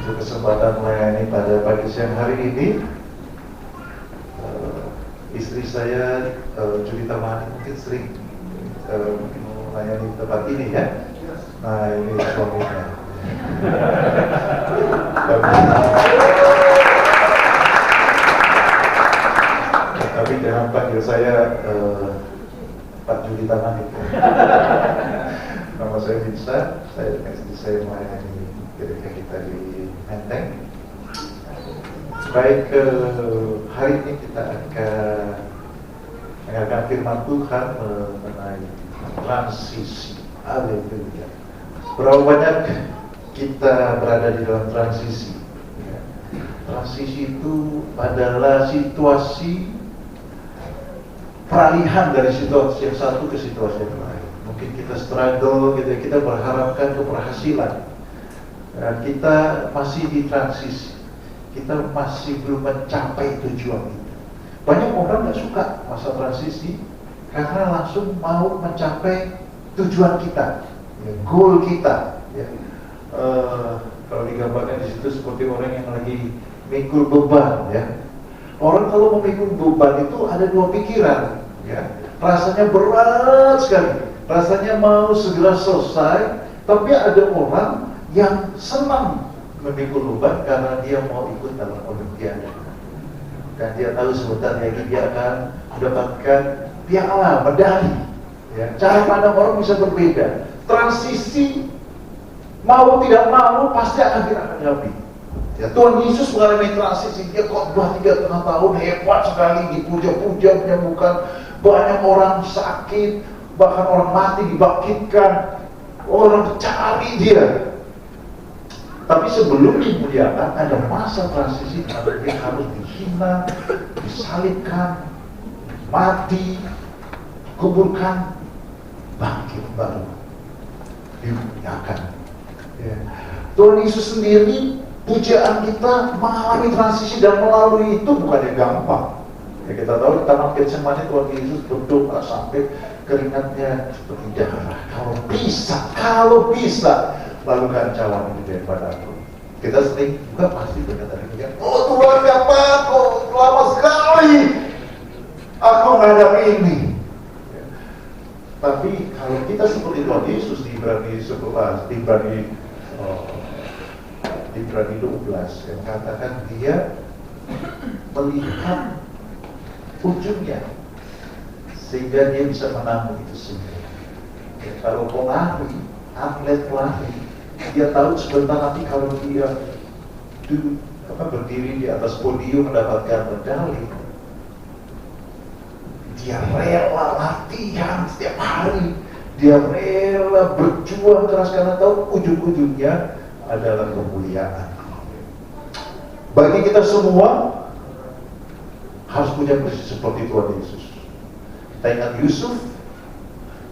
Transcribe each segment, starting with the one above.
untuk kesempatan melayani pada pagi siang hari ini. Istri saya, Julita Mani, mungkin sering melayani tempat ini ya. Nah, ini suaminya. Tapi jangan panggil saya Pak Julita Mani. Nama saya Vincent, saya melayani gereja kita di Menteng. Baik, hari ini kita akan mendengarkan firman Tuhan mengenai transisi. Haleluya. Berapa banyak kita berada di dalam transisi? Transisi itu adalah situasi peralihan dari situasi yang satu ke situasi yang lain. Mungkin kita struggle, gitu, kita berharapkan keberhasilan. Kita masih di transisi. Kita masih belum mencapai tujuan itu. Banyak orang nggak suka masa transisi karena langsung mau mencapai tujuan kita, ya, goal kita. Ya. Kalau digambarkan di situ seperti orang yang lagi mikul beban. Ya. Orang kalau memikul beban itu ada dua pikiran. Ya. Rasanya berat sekali, rasanya mau segera selesai. Tapi ada orang yang senang memikul beban karena dia mau ikut dalam olimpiade dan dia tahu sebentar lagi dia akan mendapatkan piala, medali. Ya, cara pandang orang bisa berbeda. Transisi mau tidak mau pasti akan dihadapi. Ya, Tuhan Yesus mengalami transisi. Dia khotbah 3,5 tahun, hebat sekali, dipuja-puja, menyembuhkan banyak orang sakit, bahkan orang mati dibangkitkan, orang cari dia. Tapi sebelum dimuliakan ada masa transisi, dia harus dihina, disalibkan, mati, kuburkan, bangkit baru, dimuliakan. Ya. Tuhan Yesus sendiri, pujaan kita mengalami transisi dan melalui itu bukannya gampang. Ya, kita tahu di Taman Getsemani Tuhan Yesus berdoa sampai keringatnya seperti darah. Kalau bisa. Lakukan cawan ini daripada aku. Kita sering juga pasti berkata demikian. Oh Tuhan, apa kok lama sekali aku menghadapi ini. Ya. Tapi kalau kita seperti Tuhan Yesus di Ibrani 11, di Ibrani 12 yang katakan dia melihat ujungnya sehingga dia bisa menanggung itu semua. Ya, kalau pelari, atlet pelari, dia tahu sebentar nanti kalau dia berdiri di atas podium mendapatkan medali, dia rela latihan setiap hari, dia rela berjuang keras karena tahu ujung-ujungnya adalah kemuliaan. Bagi kita semua harus punya prinsip seperti Tuhan Yesus. Kita ingat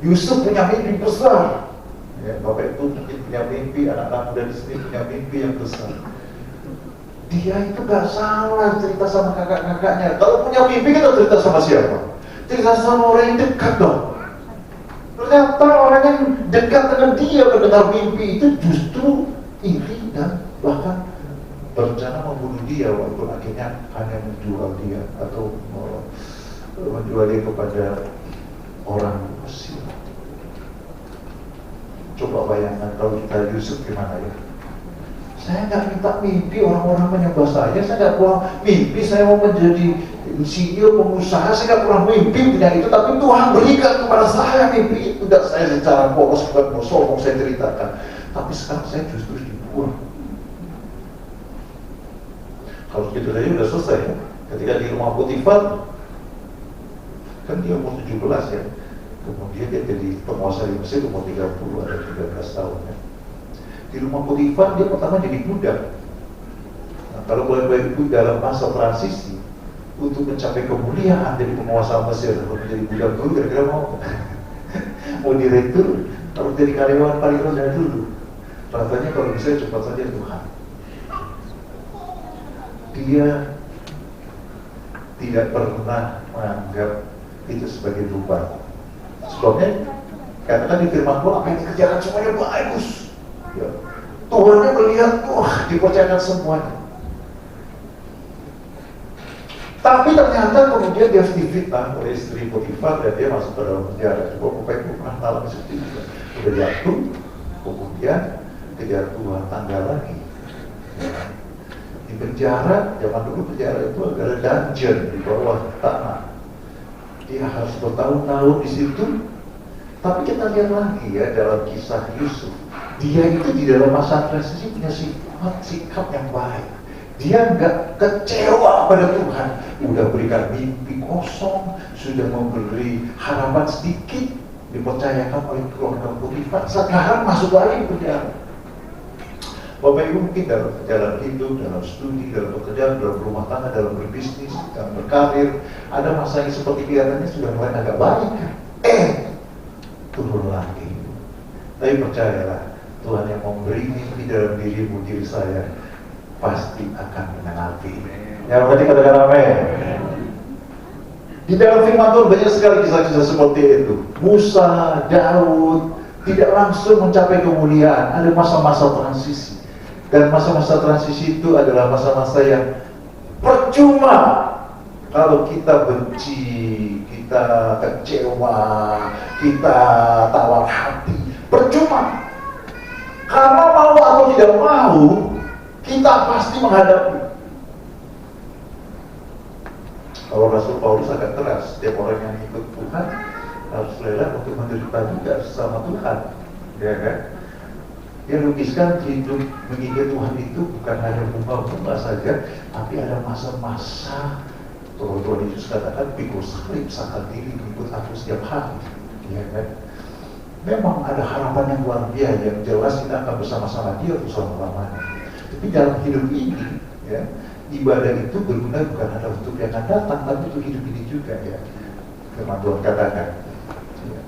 Yusuf punya mimpi besar. Ya, Bapak itu mungkin punya mimpi, anak-anak muda di sini punya mimpi yang besar. Dia itu gak salah cerita sama kakak-kakaknya. Kalau punya mimpi kita cerita sama siapa? Cerita sama orang yang dekat dong. Ternyata orang yang dekat dengan dia mendengar mimpi itu justru iri dan bahkan berencana membunuh dia waktu akhirnya hanya menjual dia atau menjual dia kepada orang Mesir. Coba bayangkan kalau kita Yusuf gimana ya? Saya nggak minta mimpi orang-orang menyembah saya nggak pulang mimpi saya mau menjadi CEO pengusaha, saya nggak pulang mimpi punya itu, tapi Tuhan berikan kepada saya mimpi itu. Dan saya secara polos bukan mau sombong saya ceritakan, tapi sekarang saya justru dibuang. Kalau gitu saja udah selesai ya. Ketika di rumah Potifar, kan dia umur 17 ya. Kemudian dia jadi penguasa di Mesir umur 30 atau 13 tahun ya. Di rumah Potifar dia pertama jadi budak. Nah, kalau boleh dalam masa transisi untuk mencapai kemuliaan jadi penguasa Mesir atau menjadi budak dulu, kira-kira mau direktur atau jadi karyawan paling rendah dulu. Rasanya kalau bisa cepat saja Tuhan. Dia tidak pernah menganggap itu sebagai beban. Sebabnya katakan di firman Tuhan apa yang dikerjakan semuanya bagus. Ya. Tuhannya melihat, wah, dipercayakan semuanya. Tapi ternyata kemudian dia difitnah oleh istri Potifar dan dia masuk ke dalam penjara. Coba Bapak Ibu pernah mengalami seperti itu. Udah jatuh, kemudian kejatuhan tangga lagi. Di penjara, zaman dulu penjara itu adalah dungeon di bawah tanah. Dia harus bertahun-tahun di situ. Tapi kita lihat lagi ya dalam kisah Yusuf, dia itu di dalam masa transisi punya sikap yang baik. Dia nggak kecewa pada Tuhan, udah berikan mimpi kosong, sudah memberi harapan sedikit, dipercayakan oleh keluarga Potifar. Sekarang masuk lagi ke penjara. Bapak Ibu mungkin dalam perjalanan hidup, dalam studi, dalam pekerjaan, dalam rumah tangga, dalam berbisnis, dalam berkarir, ada masa yang seperti kelihatannya sudah mulai agak baik, turun lagi. Tapi percayalah, Tuhan yang memberi mimpi dalam dirimu, diri saya, pasti akan menenapi. Ya, berarti katakan amin. Di dalam firman Tuhan banyak sekali kisah-kisah seperti itu. Musa, Daud tidak langsung mencapai kemuliaan. Ada masa-masa transisi. Dan masa-masa transisi itu adalah masa-masa yang percuma kalau kita benci, kita kecewa, kita tawar hati. Percuma. Karena mau atau tidak mau, kita pasti menghadapi. Kalau Rasul Paulus agak keras, setiap orang yang ikut Tuhan harus rela untuk menderita juga sama Tuhan, ya kan? Dia lukiskan hidup mengingat Tuhan itu bukan hanya bunga-bunga saja, tapi ada masa-masa. Tuhan Yesus katakan, pikul salib sangat diri mengikut aku setiap hari, ya kan? Memang ada harapan yang luar biasa, yang jelas kita akan bersama-sama Dia untuk selama-lamanya. Tapi dalam hidup ini, ya, ibadah itu berguna bukan hanya untuk yang akan datang, tapi untuk hidup ini juga, ya. Firman Tuhan katakan. Ya.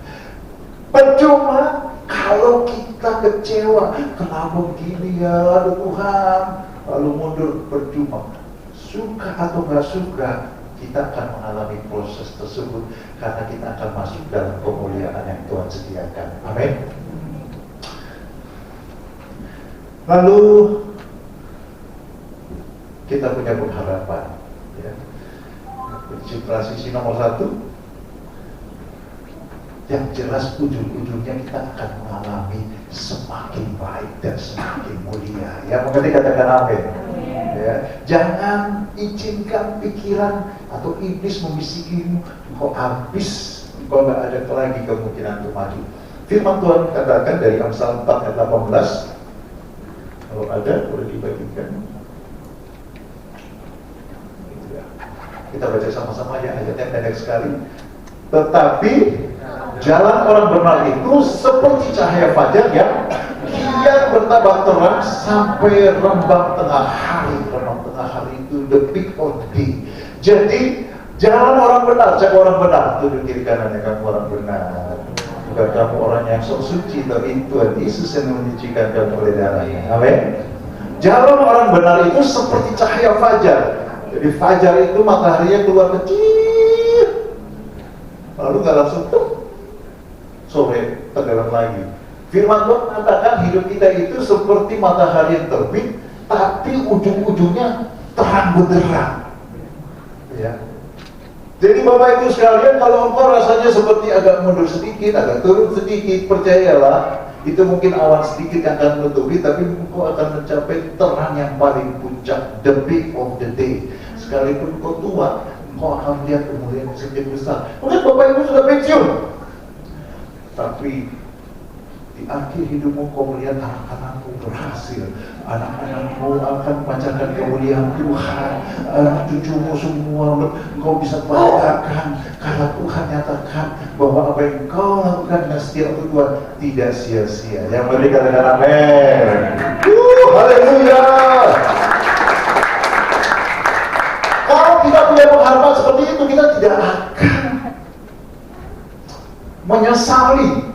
Percuma kalau kita kecewa, kenapa begini ya, aduh Tuhan, lalu mundur, percuma. Suka atau nggak suka, kita akan mengalami proses tersebut karena kita akan masuk dalam kemuliaan yang Tuhan sediakan. Amin. Lalu kita punya pengharapan, ya. Transisi nomor 1, yang jelas ujung-ujungnya kita akan mengalami semakin baik dan semakin mulia. Ya, mengerti katakan amin. Ya, jangan izinkan pikiran atau iblis membisikimu, kok habis, kok nggak ada lagi kemungkinan untuk maju. Firman Tuhan katakan dari Amsal 4 ayat 18. Kalau ada, boleh dibagikan. Kita baca sama-sama ya, ayatnya pendek sekali. Tetapi jalan orang benar itu seperti cahaya fajar yang kian bertambah terang sampai rembang tengah hari. Rembang tengah hari itu the peak of day. Jadi jalan orang benar, cek orang benar. Tunjuk kiri kanannya, kamu orang benar. Bukan kamu orang yang sok suci, tapi Tuhan Yesus yang menyucikan kamu oleh darahnya. Amin. Jalan orang benar itu seperti cahaya fajar. Jadi fajar itu mataharinya keluar kecil, lalu nggak langsung tuh sore tenggelam lagi. Firman Tuhan mengatakan hidup kita itu seperti matahari yang terbit, tapi ujung-ujungnya terang benderang. Ya. Jadi Bapak Ibu sekalian, kalau engkau rasanya seperti agak mundur sedikit, agak turun sedikit, percayalah, itu mungkin awan sedikit yang akan menutupi, tapi engkau akan mencapai terang yang paling puncak, the peak of the day. Sekalipun engkau tua, engkau akan melihat kemuliaan yang sedikit besar. Mungkin Bapak Ibu sudah pensiun, tapi di akhir hidupmu kau melihat anak-anakmu berhasil, anak-anakmu akan membacakan kemuliaan Tuhan, anak cucumu semua kau bisa banggakan karena Tuhan nyatakan bahwa apa yang kau lakukan dengan setia untuk Tuhan tidak sia-sia. Yang beri katakan amin. Haleluya. Kalau kita punya pengharapan seperti itu, kita tidak akan menyesali.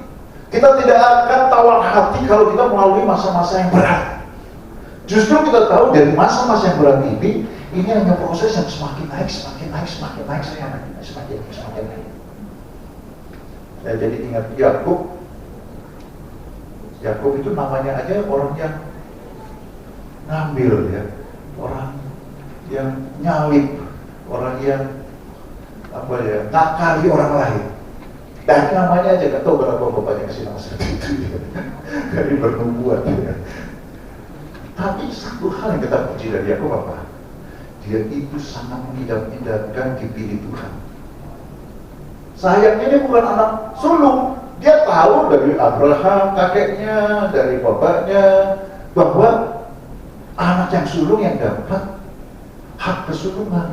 Kita tidak akan tawar hati kalau kita melalui masa-masa yang berat. Justru kita tahu dari masa-masa yang berat ini hanya proses yang semakin naik, semakin naik. Ya, jadi ingat Yakub itu namanya aja orang yang ngambil ya, orang yang nyalip, orang yang apa ya, ngakali orang lain. Dan namanya aja nggak tahu berapa bapaknya kasih nama seperti itu ya. Dari bernubuat ya. Tapi satu hal yang kita puji dari Yakub apa? Dia itu sangat mengidam-idamkan dipilih Tuhan. Sayangnya dia bukan anak sulung. Dia tahu dari Abraham kakeknya, dari bapaknya, bahwa anak yang sulung yang dapat hak kesulungan.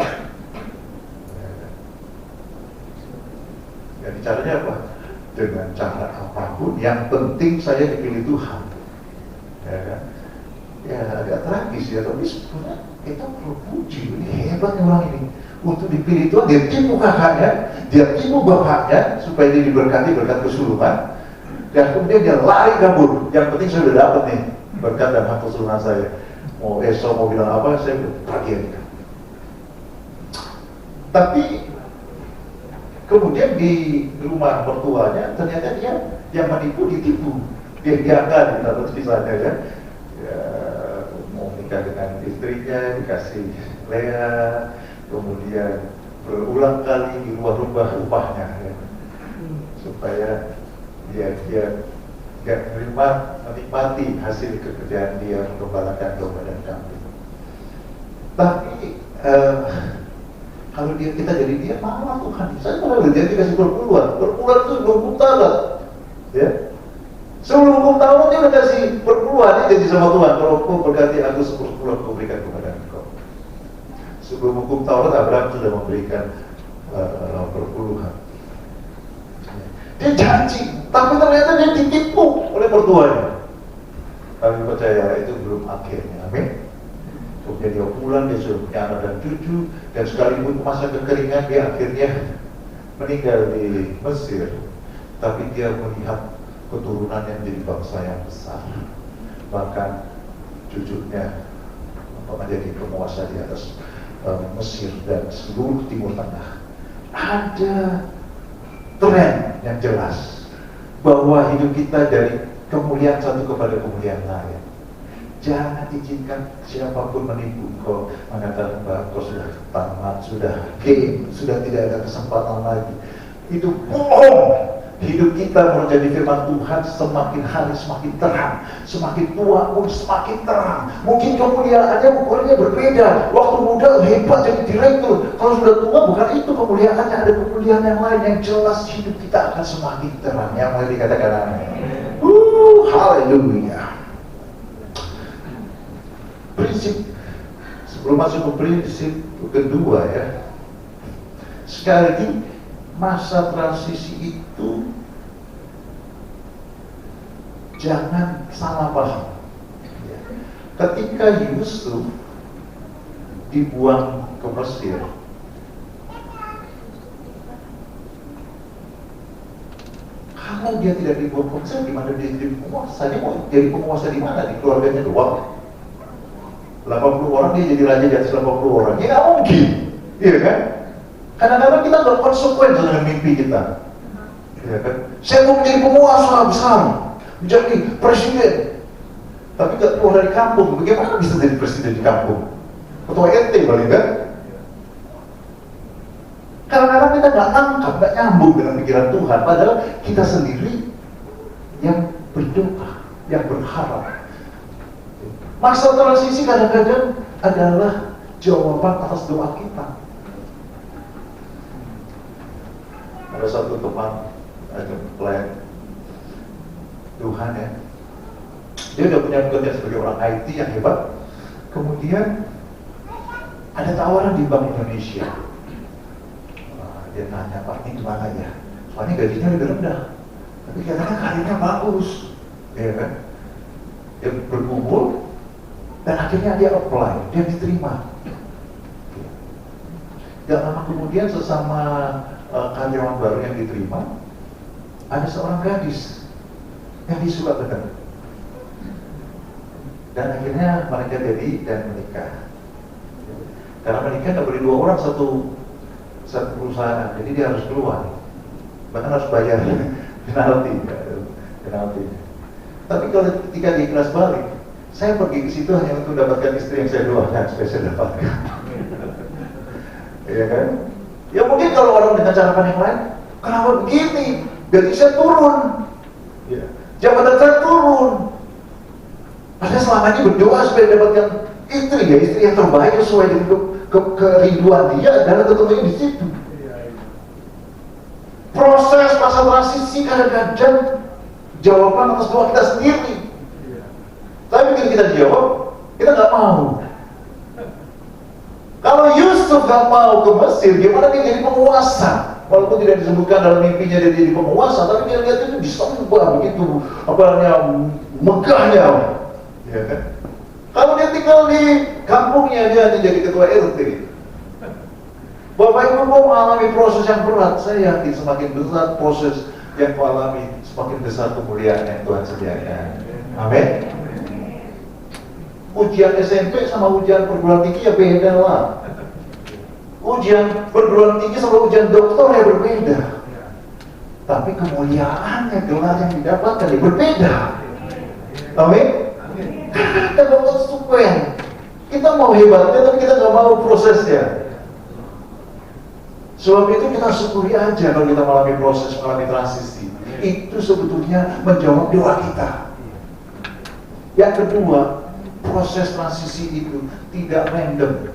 Jadi caranya apa? Dengan cara apapun, yang penting saya dipilih Tuhan. Ya kan? Ya agak tragis ya, tapi sebenarnya kita perlu puji. Ini hebatnya orang ini. Untuk dipilih Tuhan, dia tipu kakaknya, dia tipu bapaknya, supaya dia diberkati berkat kesulungan. Dan kemudian dia lari kabur. Yang penting saya sudah dapat nih berkat dan hak kesulungan saya. Mau esok mau bilang apa, saya pergi aja. Tapi kemudian di rumah mertuanya ternyata dia yang menipu ditipu. Dia diangkat, kita terus kisahnya ya. Ya, mau nikah dengan istrinya, dikasih Lea, kemudian berulang kali dirubah-rubah upahnya ya. Supaya dia menikmati hasil kerjaan dia menggembalakan domba dan kambing. Tapi kalau kita jadi dia malah Tuhan, saya malah dia dikasih perpuluhan itu 20 tahun ya. Sebelum hukum tahun dia udah kasih perpuluhan, dia janji sama Tuhan, kalau kau berkati aku 10 kau berikan kepada engkau. Sebelum hukum Taurat, Abraham sudah memberikan perpuluhan. Dia janji, tapi ternyata dia ditipu oleh mertuanya. Kami percaya itu belum akhirnya, amin. Kemudian dia pulang, dia sudah punya anak dan cucu, dan sekalipun masa kekeringan dia akhirnya meninggal di Mesir. Tapi dia melihat keturunan yang menjadi bangsa yang besar. Bahkan cucunya menjadi penguasa di atas Mesir dan seluruh Timur Tengah. Ada tren yang jelas bahwa hidup kita dari kemuliaan satu kepada kemuliaan lain. Jangan izinkan siapapun menipu kau, mengatakan bahwa kau sudah tamat, sudah game, sudah tidak ada kesempatan lagi. Itu bohong. Hidup kita menjadi firman Tuhan semakin hari semakin terang, semakin tua pun semakin terang. Mungkin kemuliaannya ukurnya berbeda. Waktu muda hebat jadi direktur, kalau sudah tua bukan itu kemuliaannya, ada kemuliaan yang lain yang jelas. Hidup kita akan semakin terang. Yang mulai dikatakan amin. Haleluya. Prinsip sebelum masuk ke prinsip kedua ya, sekali lagi masa transisi itu jangan salah paham. Ketika Yusuf dibuang ke Mesir, kalau dia tidak dibuang ke Mesir, gimana dia jadi penguasa? Dia mau jadi penguasa di mana? Di keluarganya doang. 80 orang dia jadi raja di atas 80 orang. Ya nggak mungkin, iya kan? Kadang-kadang kita nggak konsekuen dengan mimpi kita, ya kan? Saya mau menjadi penguasa besar, menjadi presiden, tapi nggak keluar dari kampung. Bagaimana bisa jadi presiden di kampung? Ketua RT paling kan? Kadang-kadang kita nggak nangkap, nggak nyambung dengan pikiran Tuhan. Padahal kita sendiri yang berdoa, yang berharap. Masa transisi kadang-kadang adalah jawaban atas doa kita. Ada satu teman, pelayan Tuhan ya, dia udah punya pekerjaan sebagai orang IT yang hebat. Kemudian ada tawaran di Bank Indonesia. Dia tanya, Pak ini gimana ya? Soalnya gajinya lebih rendah, tapi katanya karirnya bagus, ya kan? Dia berkumpul dan akhirnya dia apply, dia diterima. Gak lama kemudian sesama karyawan baru yang diterima, ada seorang gadis yang disuka benar. Dan akhirnya mereka jadi dan menikah. Karena menikah nggak boleh 2 orang satu perusahaan, jadi dia harus keluar, bahkan harus bayar penalti. Tapi kalau ketika dia ikhlas balik, Saya pergi ke situ hanya untuk mendapatkan istri yang saya doakan supaya saya dapatkan. Iya kan? Ya mungkin kalau orang dengan cara pandang yang lain, kenapa begini? Gaji saya turun, ya. Jabatan saya turun. Padahal selama ini berdoa supaya dapatkan istri, ya istri yang terbaik sesuai dengan kerinduan dia adalah ketemunya di situ. Proses masa transisi kadang-kadang jawaban atas doa kita sendiri. Tapi begitu kita jawab, kita nggak mau. Kalau Yusuf nggak mau ke Mesir, gimana dia jadi penguasa? Walaupun tidak disebutkan dalam mimpinya dia jadi penguasa, tapi dia lihat itu disembah begitu, apa namanya, megahnya, ya kan? Kalau dia tinggal di kampungnya, dia hanya jadi ketua RT. Bapak Ibu mau mengalami proses yang berat, saya yakin semakin besar proses yang kau alami, semakin besar kemuliaan yang Tuhan sediakan. Amin. Ujian SMP sama ujian perguruan tinggi ya beda lah. Ujian perguruan tinggi sama ujian doktor ya berbeda. Tapi kemuliaannya, gelar yang didapatkan ya berbeda. Amin. Kita mau konsekuen. Kita mau hebatnya tapi kita nggak mau prosesnya. Sebab itu kita syukuri aja kalau kita mengalami proses, mengalami transisi. Itu sebetulnya menjawab doa kita. Yang kedua, proses transisi itu tidak random.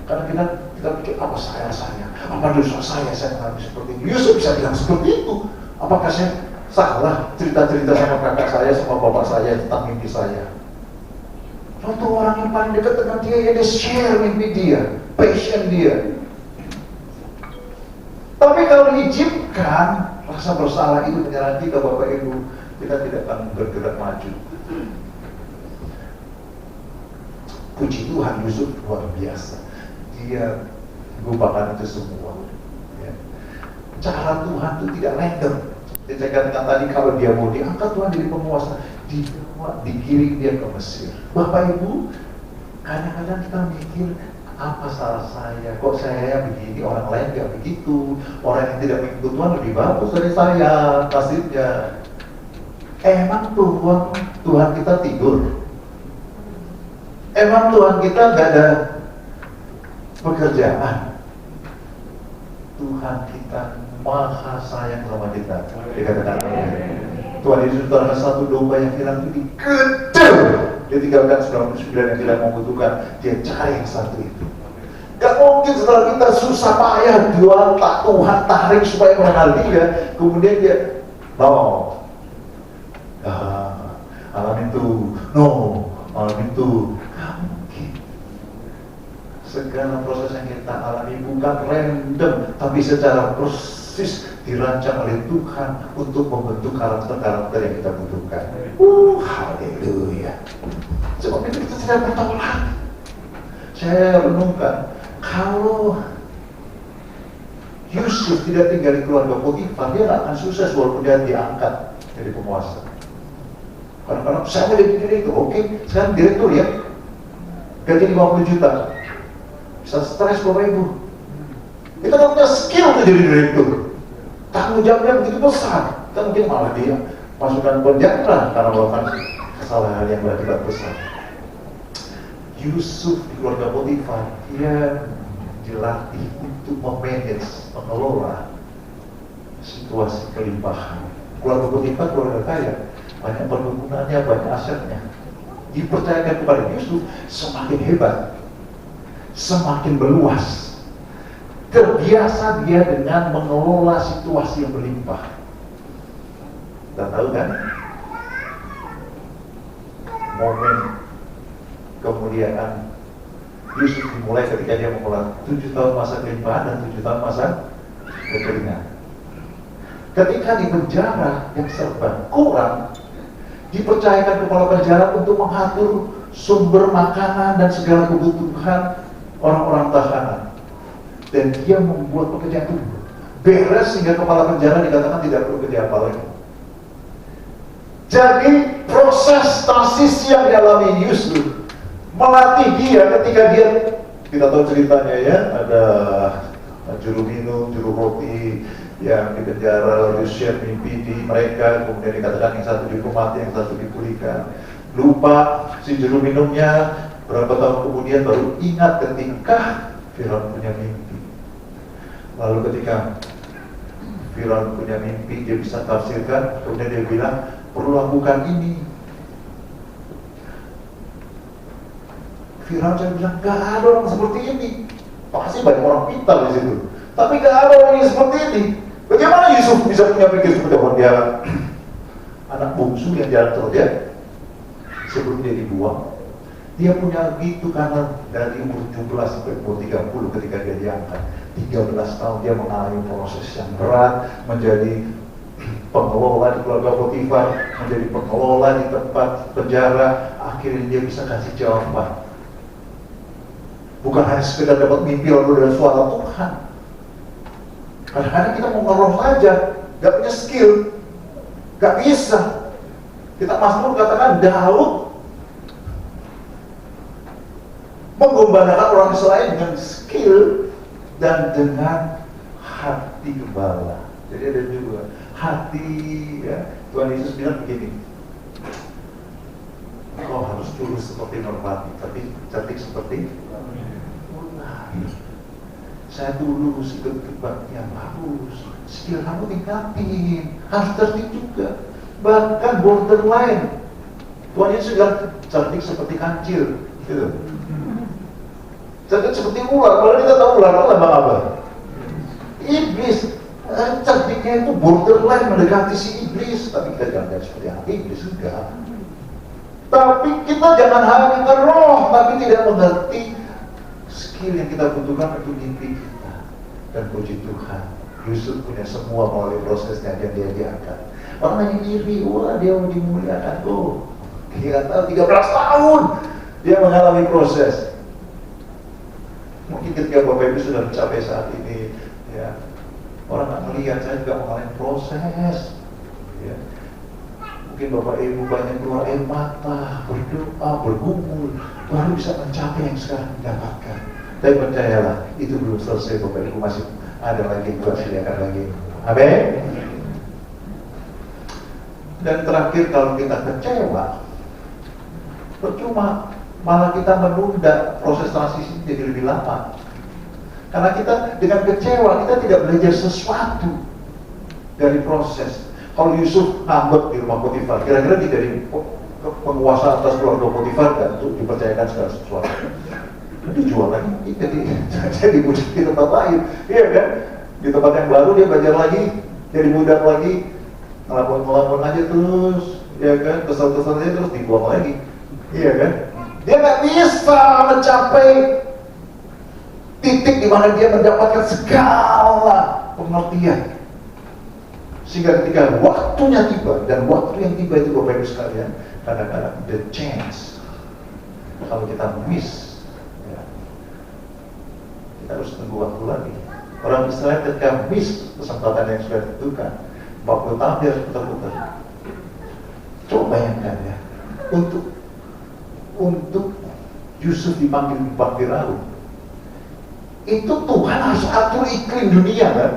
Karena kita pikir, apa saya, apa dosa saya mengalami seperti ini. Yusuf bisa bilang seperti itu. Apakah saya salah cerita-cerita sama kakak saya, sama bapak saya tentang mimpi saya? Contoh orang yang paling dekat dengan dia, ya dia share mimpi dia, passion dia. Tapi kalau diizinkan, rasa bersalah itu menyerang kita, Bapak Ibu, kita tidak akan bergerak maju. Puji Tuhan, Yusuf luar biasa. Dia lupakan itu semua. Ya. Cara Tuhan itu tidak random. Saya katakan tadi, kalau dia mau diangkat Tuhan jadi penguasa, digiring dia ke Mesir. Bapak Ibu, kadang-kadang kita mikir, apa salah saya? Kok saya begini, orang lain tidak begitu? Orang yang tidak mengikut Tuhan lebih bagus dari saya, nasibnya. Emang Tuhan kita tidur? Emang Tuhan kita nggak ada pekerjaan? Tuhan kita maha sayang sama kita. Dikatakan Tuhan Yesus utarakan satu domba yang hilang itu dikejar. Dia tinggalkan 99 yang tidak membutuhkan. Dia cari yang satu itu. Gak mungkin setelah kita susah payah Tuhan tarik supaya mengenal dia, kemudian dia alam itu, alam itu. Gak mungkin. Segala proses yang kita alami bukan random, tapi secara persis dirancang oleh Tuhan untuk membentuk karakter-karakter yang kita butuhkan. Haleluya. Sebab itu kita tidak bertolak. Saya renungkan, kalau Yusuf tidak tinggal di keluarga Potifar, dia nggak akan sukses walaupun dia diangkat jadi penguasa. Kadang-kadang saya mau jadi direktur, oke, sekarang direktur ya, gaji 50 juta, bisa stres Bapak Ibu. Kita nggak punya skill untuk jadi direktur, tanggung jawabnya begitu besar. Kita mungkin malah dia masukkan penjara karena melakukan kesalahan yang berakibat besar. Yusuf di keluarga Potifar, dia dilatih untuk mengelola situasi kelimpahan. Keluarga Potifar keluarga kaya, banyak perkebunannya, banyak asetnya. Dipercayakan kepada Yusuf, semakin hebat, semakin meluas. Terbiasa dia dengan mengelola situasi yang berlimpah. Kita tahu kan? Momen kemuliaan Yusuf dimulai ketika dia mengelola 7 tahun masa kelimpahan dan 7 tahun masa kekeringan. Ketika di penjara yang serba kurang, dipercayakan kepala penjara untuk mengatur sumber makanan dan segala kebutuhan orang-orang tahanan. Dan dia membuat pekerjaan itu beres sehingga kepala penjara dikatakan tidak perlu kerja apa lagi. Jadi proses transisi yang dialami Yusuf melatih dia ketika dia, kita tahu ceritanya ya, ada juru minum, juru roti yang di penjara, lalu share mimpi di mereka, kemudian dikatakan yang satu dihukum mati, yang satu dipulihkan. Lupa si juru minumnya, berapa tahun kemudian baru ingat ketika Firaun punya mimpi. Lalu ketika Firaun punya mimpi, dia bisa tafsirkan, kemudian dia bilang, perlu lakukan ini. Firaun saya bilang, gak ada orang seperti ini. Pasti banyak orang pintar di situ, tapi gak ada orang yang seperti ini. Bagaimana Yusuf bisa punya pikir seperti apa? Dia anak bungsu yang jatuh dia sebelum dia dibuang. Dia punya gitu karena dari umur 17 sampai umur 30 ketika dia diangkat, 13 tahun dia mengalami proses yang berat, menjadi pengelola di keluarga Potifar, menjadi pengelola di tempat penjara. Akhirnya dia bisa kasih jawaban. Bukan hanya sekedar dapat mimpi lalu dari suara Tuhan. Kadang-kadang kita mau ngeroh saja, gak punya skill, gak bisa. Kita Mazmur katakan Daud menggembalakan orang Israel dengan skill dan dengan hati gembala. Jadi ada juga hati, ya. Tuhan Yesus bilang begini, kau harus tulus seperti merpati, tapi cantik seperti ular. Saya tulus, ikut yang bagus, skill kamu tingkatin, harus tertib juga, bahkan borderline. Tuhan Yesus bilang cantik seperti kancil, gitu. Cantik seperti ular. Kalau kita tahu ular itu lambang apa? Iblis. Cantiknya itu borderline mendekati si iblis. Tapi kita jangan seperti anak iblis juga. Tapi kita jangan hanya roh, tapi tidak mengerti skill yang kita butuhkan untuk mimpi kita. Dan puji Tuhan, Yusuf punya semua melalui prosesnya yang dia diangkat. Orang yang iri, wah dia mau dimuliakan tuh. Dia tahu 13 tahun dia mengalami proses. Mungkin ketika Bapak Ibu sudah mencapai saat ini, ya, orang tak melihat saya juga mengalami proses. Ya. Mungkin Bapak Ibu banyak keluar air mata, berdoa, bergumul, baru bisa mencapai yang sekarang didapatkan. Tapi percayalah, itu belum selesai. Bapak Ibu masih ada lagi, Tuhan sediakan lagi. Amin. Dan terakhir, kalau kita kecewa, percuma, malah kita menunda proses transisi jadi lebih lama. Karena kita dengan kecewa, kita tidak belajar sesuatu dari proses. Kalau Yusuf ngambek di rumah Potifar, kira-kira dia dari penguasa atas keluarga Potifar dan untuk dipercayakan segala sesuatu. Dijual lagi, jadi budak di tempat lain, iya kan? Di tempat yang baru dia belajar lagi, jadi budak lagi, ngelapor aja terus, iya kan? Kesel-kesel aja terus dibuang lagi, iya kan? Dia nggak bisa mencapai titik di mana dia mendapatkan segala pengertian. Sehingga ketika waktunya tiba, dan waktu yang tiba itu Bapak Ibu sekalian, kadang-kadang the chance, kalau kita miss, ya, kita harus tunggu waktu lagi. Orang Israel ketika miss kesempatan yang sudah ditentukan, 40 tahun dia harus putar-putar. Coba bayangkan ya, untuk Yusuf dipanggil di Firaun, itu Tuhan harus atur iklim dunia kan?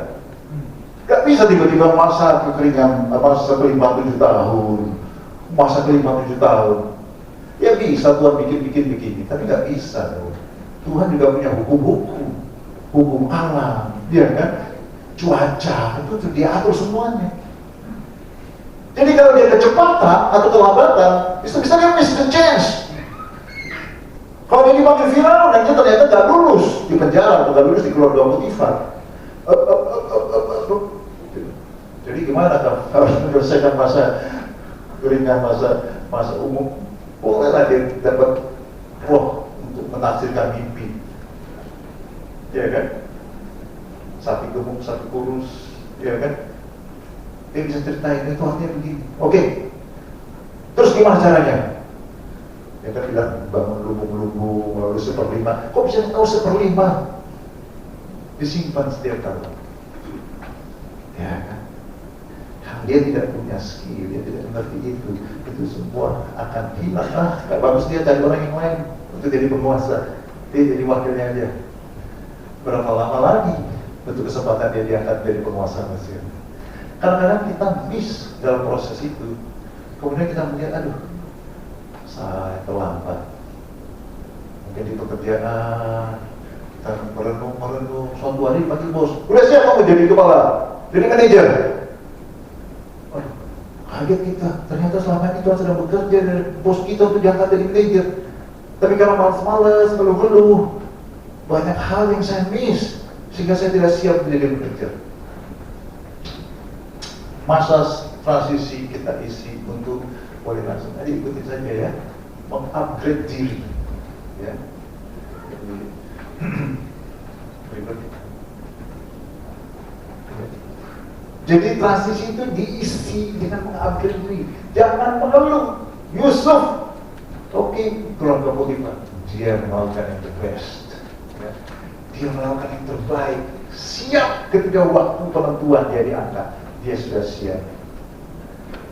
Gak bisa tiba-tiba masa kekeringan, masa kelimpahan 7 tahun, masa kelimpahan 7 tahun. Ya bisa Tuhan bikin begini, tapi gak bisa dong. Tuhan juga punya hukum alam, ya kan? Cuaca itu diatur semuanya. Jadi kalau dia kecepatan atau kelambatan, bisa dia miss the chance. Kalau dia dipanggil Firaun dan dia ternyata gak lulus di penjara atau gak lulus di keluarga Potifar, jadi gimana kalau menyelesaikan masa keringan, masa umum, bolehlah dia dapat roh untuk menafsirkan mimpi, ya kan? Sapi gemuk, sapi kurus, ya kan? Dia bisa ceritain itu artinya begini. Oke, terus gimana caranya? Kita bilang bangun lubung-lubung lalu 1/5. Kok bisa tahu 1/5? Disimpan setiap tahun. Ya kan? Kalau dia tidak punya skill, dia tidak mengerti itu semua akan hilang. Gak bagus dia cari orang yang lain untuk jadi penguasa. Dia jadi wakilnya aja. Berapa lama lagi untuk kesempatan dia diangkat dari penguasa Mesir. Kadang-kadang kita miss dalam proses itu. Kemudian kita melihat, aduh, saya terlambat. Mungkin di pekerjaan, kita merenung, suatu hari panggil bos, udah siap kamu jadi kepala, jadi manajer. Aduh, kaget kita, ternyata selama ini Tuhan sedang bekerja dari bos kita untuk diangkat jadi manajer. Tapi karena malas-malas, ngeluh-ngeluh, banyak hal yang saya miss, sehingga saya tidak siap menjadi manajer. Masa transisi kita isi untuk, boleh langsung aja ikutin saja ya, mengupgrade diri ya. Jadi transisi itu diisi dengan mengupgrade diri. Jangan mengeluh. Yusuf, oke, keluarga Potifar, dia melakukan yang terbaik ya. Dia melakukan yang terbaik. Siap ketika waktu penentuan dia diangkat, dia sudah siap.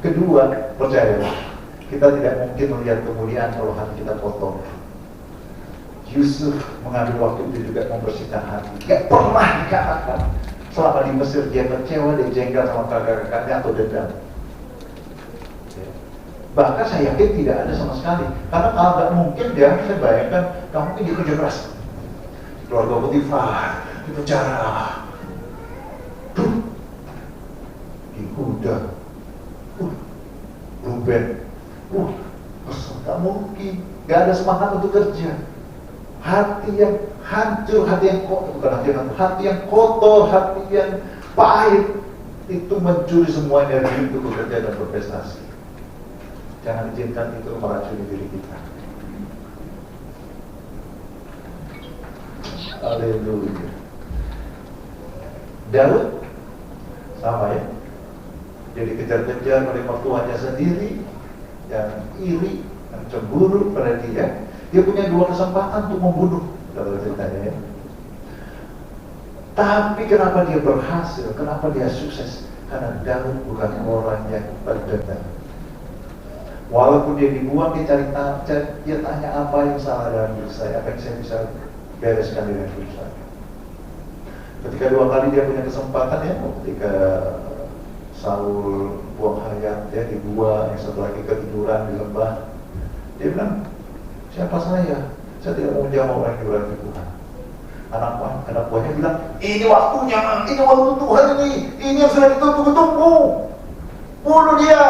Kedua, percayalah, kita tidak mungkin melihat kemuliaan kalau hati kita kotor. Yusuf mengambil waktu itu juga membersihkan hati. Gak pernah dikatakan selama di Mesir dia kecewa, dia jengkel sama kakak-kakaknya atau dendam. Bahkan saya yakin tidak ada sama sekali. Karena kalau gak mungkin dia, saya bayangkan, gak mungkin dia kerja keras. Keluarga Potifar, itu cara Yehuda, Ruben, gak mungkin, gak ada semangat untuk kerja. Hati yang hancur, hati yang kotor, bukan hati yang hancur, hati yang kotor, hati yang pahit, itu mencuri semua energi untuk bekerja dan berprestasi. Jangan izinkan itu meracuni diri kita. Haleluya. Daud sama ya, jadi kejar-kejar oleh mertuanya sendiri, yang iri, yang cemburu pada dia. Dia punya dua kesempatan untuk membunuh, kalau ceritanya ya. Tapi kenapa dia berhasil? Kenapa dia sukses? Karena Daud bukan orang yang berdendam. Walaupun dia dibuang, dia tanya apa yang salah dalam diri saya, apa yang saya bisa bereskan dengan diri saya. Ketika dua kali dia punya kesempatan ya, ketika Saul buang hayat ya, dibuang, yang satu lagi ketiduran di lembah, dia bilang, siapa saya? Saya tidak mau menjawab orang yang berarti Tuhan. Anak buahnya bilang, ini waktunya, ini waktu Tuhan ini yang sudah ditunggu-tunggu. Bunuh dia.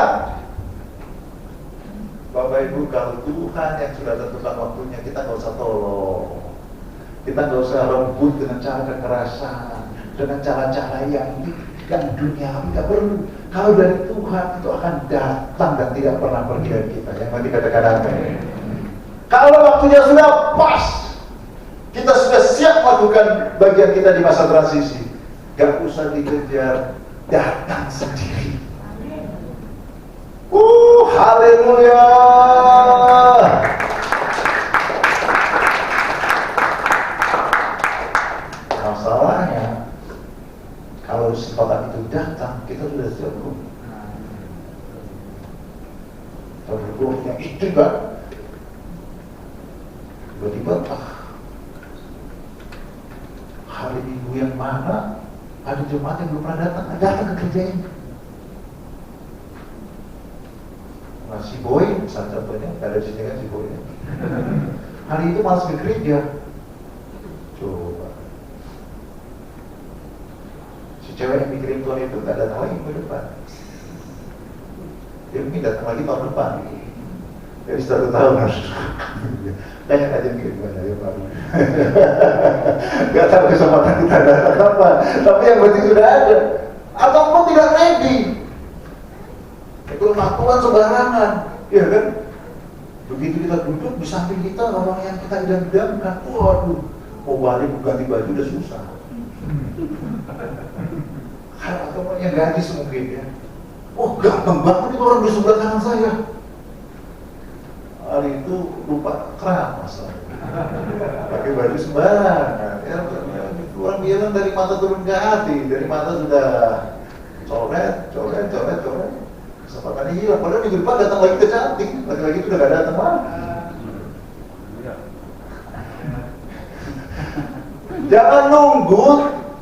Bapak Ibu, kalau Tuhan yang sudah tentukan waktunya, kita nggak usah tolong. Kita nggak usah rebut dengan cara kekerasan, dengan cara-cara yang duniawi, nggak perlu. Kalau dari Tuhan itu akan datang dan tidak pernah pergi dari kita. Yang nanti katakan amin. Kalau waktunya sudah pas, kita sudah siap melakukan bagian kita di masa transisi. Gak usah dikejar, datang sendiri. Haleluya. Masalahnya, kalau kesempatan itu datang, kita sudah siap belum? Terus yang itu kan, tiba-tiba hari Minggu yang mana ada jemaat yang belum pernah datang ke gereja ini. Nah, si Boy, misalnya contohnya, ada di sini kan si Boy. Hari itu malas ke gereja. Coba. Si cewek yang mikirin Tuhan itu gak datang lagi minggu depan. Dia mungkin datang lagi tahun depan. Jadi 1 tahun harus. Tanya aja gimana ya Pak. Gak tahu kesempatan kita datang apa. Tapi yang penting sudah ada. Ataupun tidak ready. Itu Tuhan sembarangan, ya kan? Begitu kita duduk di samping kita orang yang kita idam-idamkan, waduh, mau balik ganti baju udah susah. Atau yang gadis mungkin ya, oh gampang banget itu orang di sebelah kanan saya. Hari itu lupa keramas, pakai baju sembarangan. Ya, orang bilang dari mata turun ke hati, dari mata sudah coret. Kesempatannya hilang, padahal minggu depan datang lagi ke cantik, lagi-lagi itu udah gak datang lagi. Jangan nunggu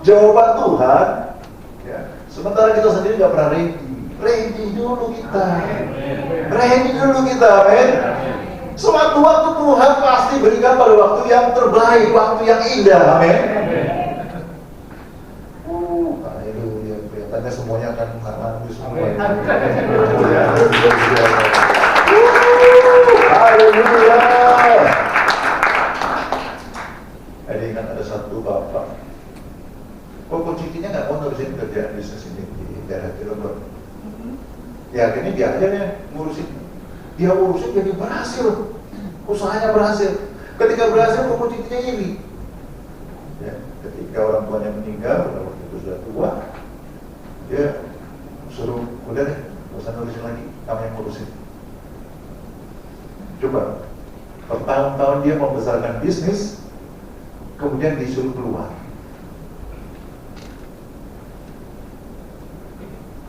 jawaban Tuhan. Ya. Sementara kita sendiri nggak pernah ready dulu kita. Ready dulu kita, amin. Sewaktu-waktu Tuhan pasti berikan pada waktu yang terbaik, waktu yang indah, amin. Haleluya, kelihatannya semuanya akan mengalami semua. Haleluya. Ada ingat ada satu bapak, kok cicinya nggak mau nerusin kerjaan bisnis ini di daerah Cirebon. Ya akhirnya dia aja nih ngurusin. Dia urusin jadi berhasil, usahanya berhasil. Ketika berhasil, kok cicinya ini. Ya, ketika orang tuanya meninggal, waktu itu sudah tua, dia suruh, udah deh, nggak usah nurusin lagi, kamu yang ngurusin. Coba, bertahun-tahun dia membesarkan bisnis, kemudian disuruh keluar.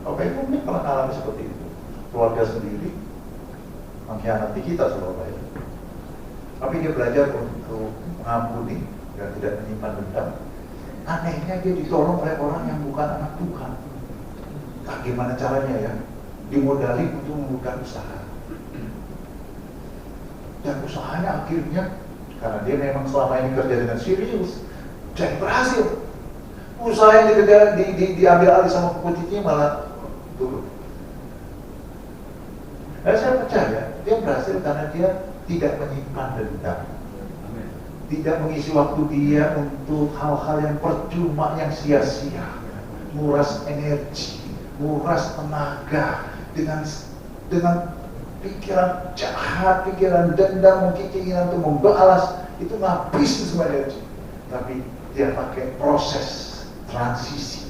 Bapak Ibu ini pernah alami seperti itu. Keluarga sendiri mengkhianati kita Bapak Ibu. Tapi dia belajar untuk mengampuni dan tidak menyimpan dendam. Anehnya dia ditolong oleh orang yang bukan anak Tuhan. Nah, gimana caranya ya? Dimodali untuk membuka usaha. Dan usahanya akhirnya, karena dia memang selama ini kerja dengan serius, jadi berhasil. Usaha yang diambil alih sama pecicinya malah turun. Dan saya percaya dia berhasil karena dia tidak menyimpan dendam, tidak mengisi waktu dia untuk hal-hal yang percuma, yang sia-sia, nguras energi, nguras tenaga dengan pikiran jahat, pikiran dendam, mungkin keinginan untuk membalas, itu ngabisin semua energi. Tapi dia pakai proses transisi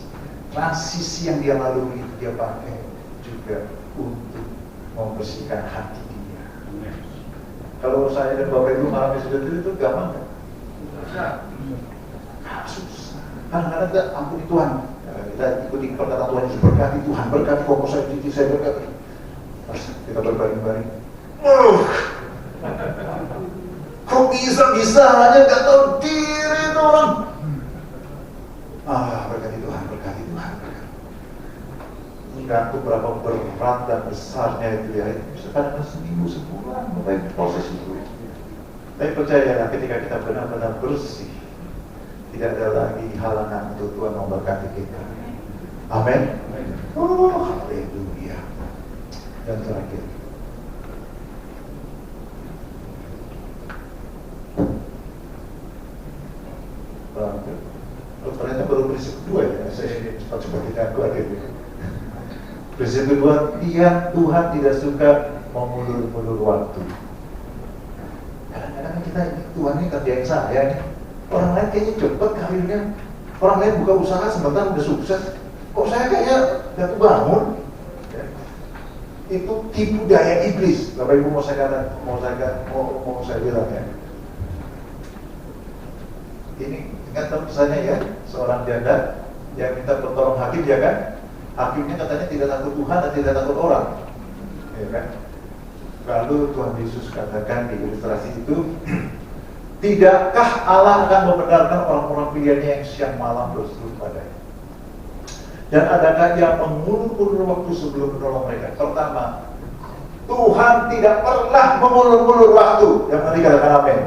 yang dia lalui, dia pakai juga untuk membersihkan hati dia. Kalau saya dan Bapak Ibu mengalami seperti itu gampang nggak? Susah. Kadang-kadang kita ampuni Tuhan, kita ikuti perkataan Tuhan, berkati Tuhan, berkati kongkos saya, cici saya berkati. Pas kita berbaring-baring, kok bisa hanya nggak tahu diri itu orang. Berkati Tuhan, berkati Tuhan. Gantung berapa berat dan besarnya itu ya. Kadang-kadang seminggu, sebulan, Bapak proses itu. Tapi percaya ketika kita benar-benar bersih, tidak ada lagi halangan untuk Tuhan memberkati kita. Amin. Haleluya. Dan terakhir, ternyata baru prinsip kedua ya. Saya cepat-cepat tidak keluar gitu. Prinsip kedua, Tuhan tidak suka mengulur-ulur waktu. Kadang-kadang kita Tuhan ini kerjain saya nih. Orang lain kayaknya cepat karirnya, orang lain buka usaha sebentar udah sukses. Kok saya kayaknya jatuh bangun? Itu tipu daya iblis. Bapak Ibu mau saya bilang ya. Ini ingat pesannya ya, seorang janda yang minta pertolongan hakim ya kan? Hakimnya katanya tidak takut Tuhan dan tidak takut orang, ya kan? Lalu Tuhan Yesus katakan di ilustrasi itu, tidakkah Allah akan membenarkan orang-orang pilihannya yang siang malam berseru padanya? Dan adakah yang mengulur-ulur waktu sebelum menolong mereka? Pertama, Tuhan tidak pernah mengulur-ulur waktu. Yang nanti katakan amin.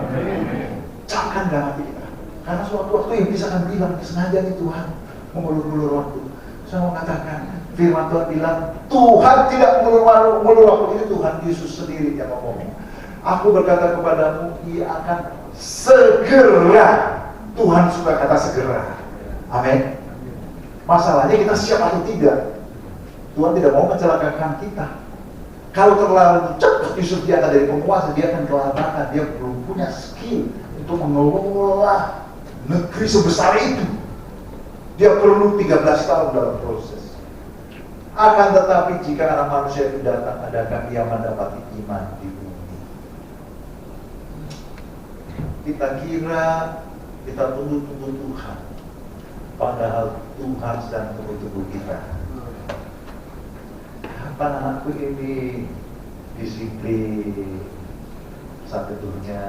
Camkan dalam hati kita. Karena suatu waktu yang bisa akan bilang, sengaja nih Tuhan mengulur-ulur waktu. Saya mau katakan, firman Tuhan bilang, Tuhan tidak mengulur waktu. Ini Tuhan Yesus sendiri yang ngomong. Aku berkata kepadamu, Ia akan segera. Tuhan suka kata segera. Amin. Masalahnya kita siap atau tidak. Tuhan tidak mau mencelakakan kita. Kalau terlalu cepat Yusuf dia akan dari penguasa, dia akan kelabakan. Dia belum punya skill untuk mengelola negeri sebesar itu. Dia perlu 13 tahun dalam proses. Akan tetapi jika anak manusia itu datang, adakah ia mendapati iman di bumi? Kita kira kita tunggu-tunggu Tuhan, padahal Tuhan sedang tunggu-tunggu kita. Kapan anakku ini disiplin, saat tidurnya,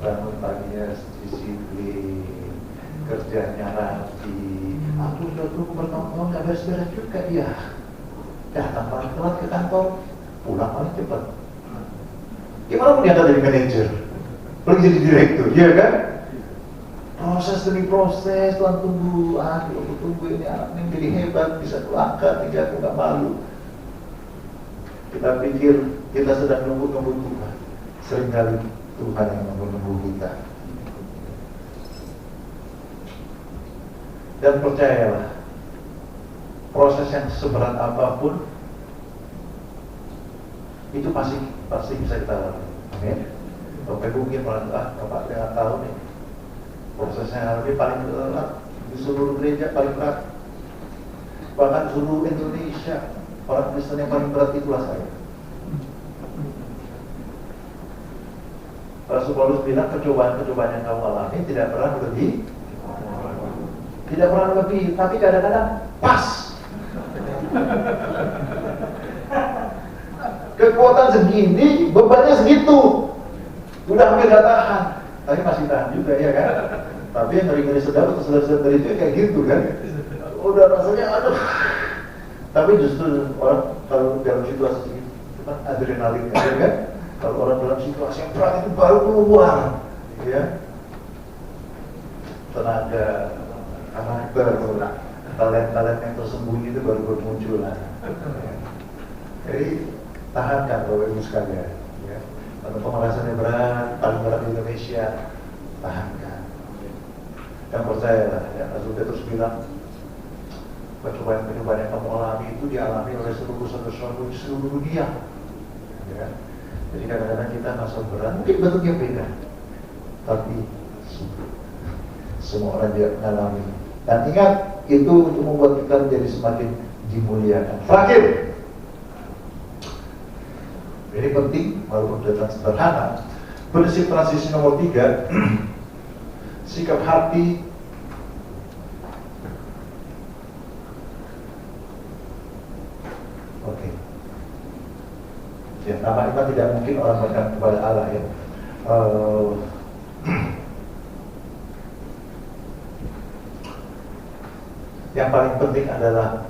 bangun paginya disiplin, kerjanya rapi, aku sudah tunggu bertahun-tahun gak beres-beres juga dia. Datang paling telat ke kantor, pulang paling cepat. Gimana pun dia jadi manajer, pergi jadi direktur, iya kan? Proses demi proses, Tuhan tunggu, aku tunggu ini anak ini jadi hebat, bisa kelangkah, tidak aku gak malu. Kita pikir kita sedang nunggu Tuhan, seringkali Tuhan yang menunggu kita. Dan percayalah, proses yang seberat apapun itu pasti bisa kita lalui. Amin. Bapak Ibu mungkin Bapak tidak tahu nih, prosesnya lebih paling berat di seluruh gereja, paling berat. Bahkan seluruh Indonesia, orang Kristen yang paling berat itulah saya. Rasul Paulus bilang percobaan-percobaan yang kamu alami tidak pernah lebih, tapi kadang-kadang pas. Kekuatan segini, bebannya segitu, udah hampir gak tahan, tapi masih tahan juga ya kan? Tapi yang ngeri-ngeri sedap atau sedap-sedap itu kayak gitu kan? Udah rasanya aduh. Tapi justru orang kalau dalam situasi segitu, itu kan adrenalin kan? Kalau orang dalam situasi yang berat itu baru keluar, ya, tenaga, karakter, talent-talent yang tersembunyi itu baru bermunculan. Jadi tahankan Bapak Ibu sekalian, ya. Kalau pemerasannya berat, paling berat di Indonesia, tahankan. Dan percayalah, ya, Rasul Petrus bilang, percobaan-percobaan yang kamu alami itu dialami oleh seluruh dunia. Ya. Jadi kadang-kadang kita merasa berat, mungkin bentuknya beda, tapi semua orang dia mengalami. Dan ingat, itu untuk membuat kita menjadi semakin dimuliakan. Terakhir, ini penting, walaupun kelihatan sederhana. Prinsip transisi nomor 3, sikap hati. Oke. Ya, nama iman tidak mungkin orang berkata kepada Allah ya. Yang paling penting adalah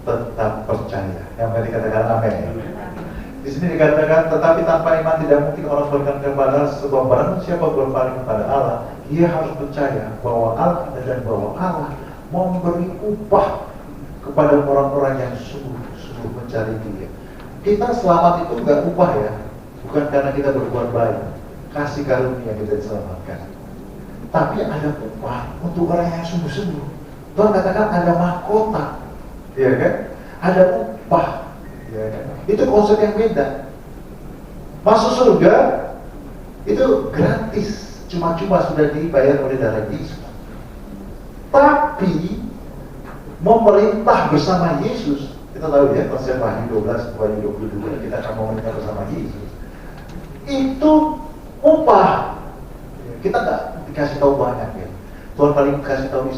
tetap percaya. Yang tadi dikatakan amin. Di sini dikatakan, tetapi tanpa iman tidak mungkin orang berkata kepada Allah, sebab barang siapa berpaling kepada Allah, dia harus percaya bahwa Allah ada dan bahwa Allah memberi upah kepada orang-orang yang sungguh-sungguh mencari Dia. Kita selamat itu enggak upah ya, bukan karena kita berbuat baik, kasih karunia kita diselamatkan. Tapi ada upah untuk orang yang sungguh-sungguh. Tuhan katakan ada mahkota, ya kan? Ada upah, ya kan? Itu konsep yang beda. Masuk surga itu gratis, cuma-cuma sudah dibayar oleh darah Yesus. Tapi memerintah bersama Yesus, kita tahu ya konsep Wahyu 12, Wahyu 22, kita akan memerintah bersama Yesus. Itu upah. Kita nggak dikasih tahu banyak ya. Tuhan paling kasih tahu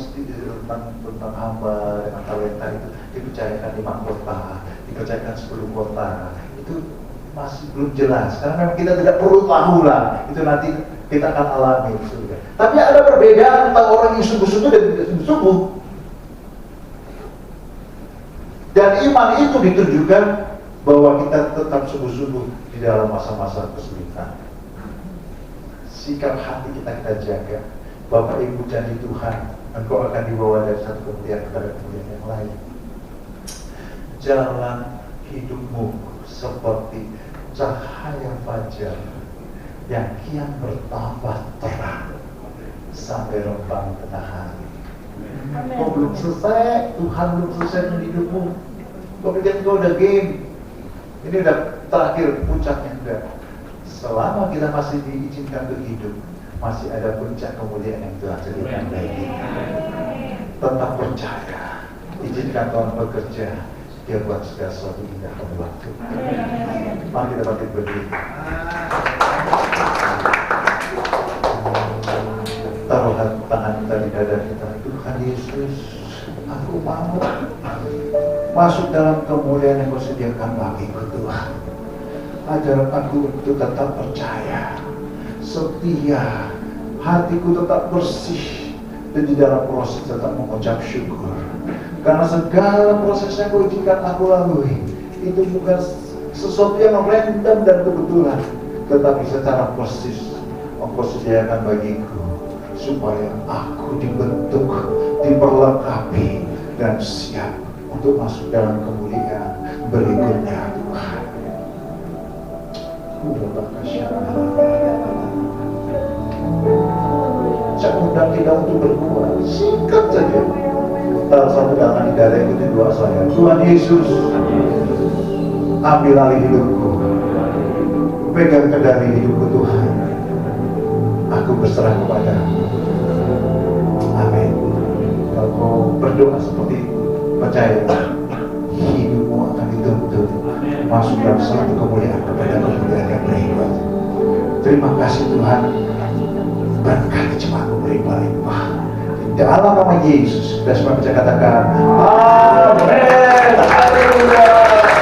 tentang hamba dengan talenta itu dipercayakan 5 kota, dipercayakan 10 kota. Itu masih belum jelas. Karena memang kita tidak perlu tahu lah. Itu nanti kita akan alami surga. Tapi ada perbedaan antara orang yang sungguh-sungguh dan tidak sungguh-sungguh. Dan iman itu ditunjukkan bahwa kita tetap sungguh-sungguh di dalam masa-masa kesulitan. Sikap hati kita jaga. Bapak Ibu janji Tuhan, engkau akan dibawa dari satu kemuliaan kepada kemuliaan yang lain. Jalan hidupmu seperti cahaya fajar yang kian bertambah terang sampai rembang tengah hari. Kau belum selesai, Tuhan belum selesai dengan hidupmu. Kau pikir kau udah game, ini udah terakhir puncaknya. Enggak. Selama kita masih diizinkan untuk hidup, masih ada puncak kemuliaan yang telah jadi baik. Tetap percaya, izinkan Tuhan bekerja. Dia buat segala sesuatu indah pada waktu. Mari kita bangkit berdiri. Taruhlah tangan kita di dada kita. Tuhan Yesus, aku mau masuk dalam kemuliaan yang Kau sediakan bagiku Tuhan. Ajar aku untuk tetap percaya, setia, hatiku tetap bersih, dan di dalam proses tetap mengucap syukur. Karena segala proses yang kau izinkan aku lalui itu bukan sesuatu yang random dan kebetulan, tetapi secara persis Engkau sediakan bagiku supaya aku dibentuk, diperlengkapi, dan siap untuk masuk dalam kemuliaan berikutnya, Tuhan. Saya undang kita untuk berdoa singkat saja. Taruh satu tangan di dada, ikuti doa saya. Tuhan Yesus, ambil alih hidupku, pegang kendali hidupku Tuhan. Aku berserah kepadamu. Amin. Kalau kau berdoa seperti itu, percaya hidupmu akan dituntut masuk dalam suatu kemuliaan kepada kemuliaan yang berikut. Terima kasih Tuhan. Berkati jemaatmu berlimpah-limpah. Dalam nama Yesus, kita semua bisa katakan Amin. Haleluya.